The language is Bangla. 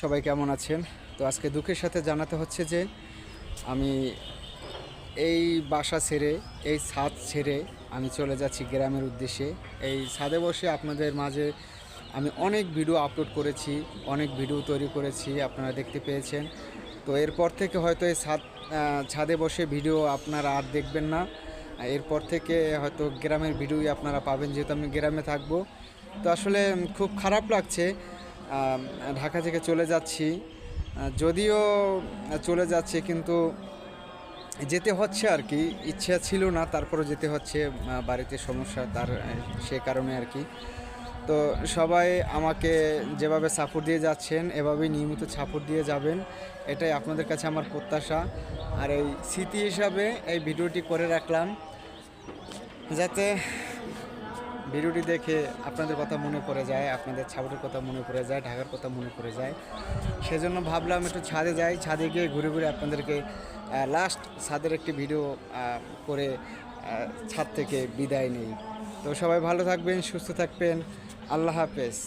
সবাই কেমন আছেন? তো আজকে দুঃখের সাথে জানাতে হচ্ছে যে আমি এই বাসা ছেড়ে, এই ছাদ ছেড়ে আমি চলে যাচ্ছি গ্রামের উদ্দেশ্যে। এই ছাদে বসে আপনাদের মাঝে আমি অনেক ভিডিও আপলোড করেছি, অনেক ভিডিও তৈরি করেছি, আপনারা দেখতে পেয়েছেন। তো এরপর থেকে হয়তো এই ছাদে বসে ভিডিও আপনারা আর দেখবেন না। এরপর থেকে হয়তো গ্রামের ভিডিওই আপনারা পাবেন, যেহেতু আমি গ্রামে থাকবো। তো আসলে খুব খারাপ লাগছে, ঢাকা থেকে চলে যাচ্ছি। যদিও চলে যাচ্ছে, কিন্তু যেতে হচ্ছে আর কি। ইচ্ছা ছিল না, তারপরে যেতে হচ্ছে, বাড়িতে সমস্যা, সে কারণে আর কি। তো সবাই আমাকে যেভাবে সাপোর্ট দিয়ে যাচ্ছেন, এভাবেই নিয়মিত সাপোর্ট দিয়ে যাবেন, এটাই আপনাদের কাছে আমার প্রত্যাশা। আর এই স্মৃতি হিসাবে এই ভিডিওটি করে রাখলাম, যাতে ভিডিওটি দেখে আপনাদের কথা মনে পড়ে যায়, আপনাদের ছাপটের কথা মনে পড়ে যায়, ঢাকার কথা মনে পড়ে যায়। সেজন্য ভাবলাম একটু ছাদে যাই, ছাদে গিয়ে ঘুরে ঘুরে আপনাদেরকে লাস্ট ছাদের একটি ভিডিও করে ছাদ থেকে বিদায় নেই। তো সবাই ভালো থাকবেন, সুস্থ থাকবেন। আল্লাহ হাফেজ।